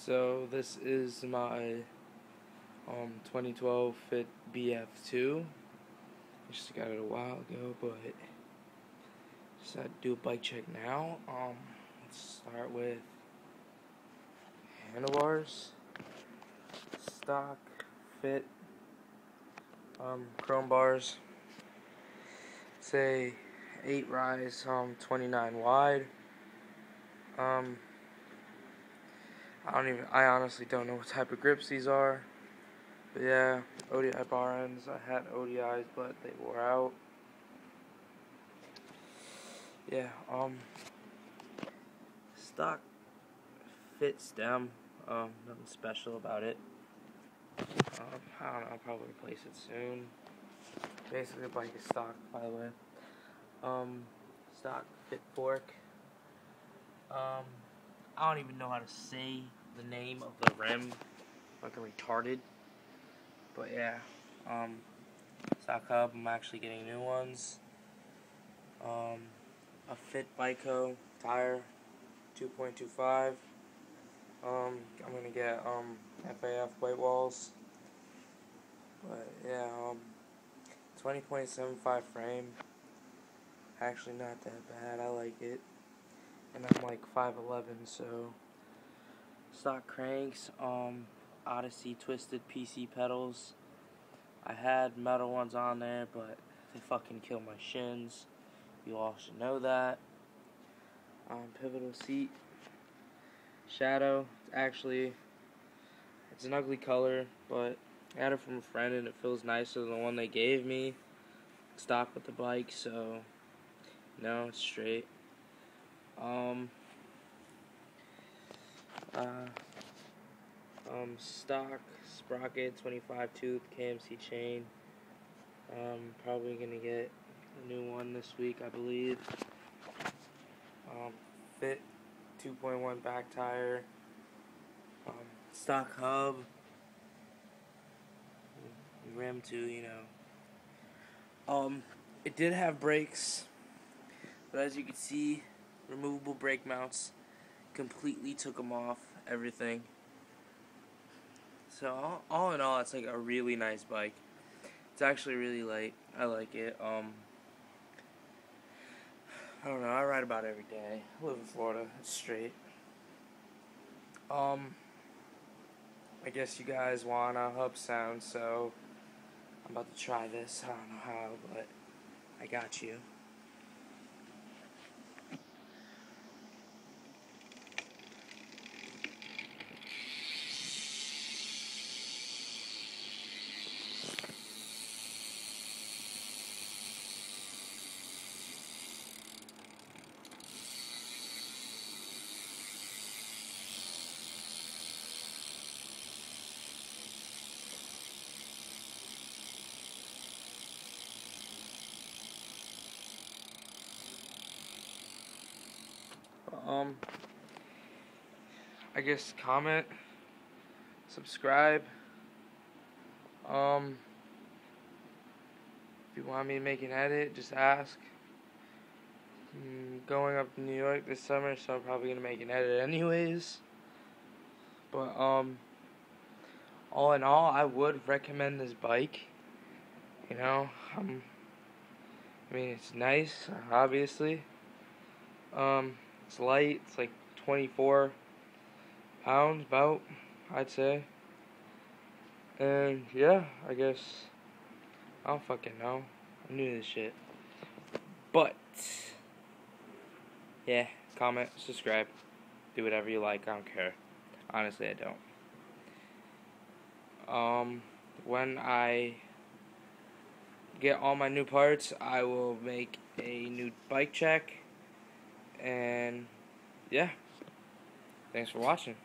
So this is my 2012 Fit bf2. I just got it a while ago, but decided to do a bike check now. Let's start with handlebars, stock, fit, chrome bars. Say 8 rise, 29 wide. I honestly don't know what type of grips these are. But yeah, ODI bar ends. I had ODIs, but they wore out. Yeah, stock fit stem. Nothing special about it. I don't know, I'll probably replace it soon. Basically, the bike is stock, by the way. Stock fit fork. I don't even know how to say the name of the rim. I'm fucking retarded. But yeah, stock hub, I'm actually getting new ones. A Fit Bico tire, 2.25. I'm gonna get FAF white walls. But yeah, 20.75 frame. Actually, not that bad. I like it. And I'm like 5'11", so stock cranks. Odyssey twisted PC pedals. I had metal ones on there, but they fucking kill my shins. You all should know that. Pivotal seat. Shadow. It's an ugly color, but I got it from a friend and it feels nicer than the one they gave me. Stock with the bike, so no, it's straight. Stock sprocket, 25 tooth KMC chain. Probably gonna get a new one this week, I believe. Fit 2.1 back tire. Stock hub. Rim too, you know. It did have brakes, but as you can see, removable brake mounts. Completely took them off, everything. So all in all, it's like a really nice bike. It's actually really light. I like it. I don't know. I ride about every day. I live in Florida. It's straight. I guess you guys want a hub sound, so I'm about to try this. I don't know how, but I got you. I guess comment, subscribe. If you want me to make an edit, just ask. I'm going up to New York this summer, so I'm probably gonna make an edit anyways. But all in all, I would recommend this bike. You know, I mean, it's nice, obviously. It's light. It's like 24 pounds, about, I'd say. And yeah, I guess I don't fucking know. I'm new to this shit. But yeah, comment, subscribe, do whatever you like. I don't care. Honestly, I don't. When I get all my new parts, I will make a new bike check. And yeah, thanks for watching.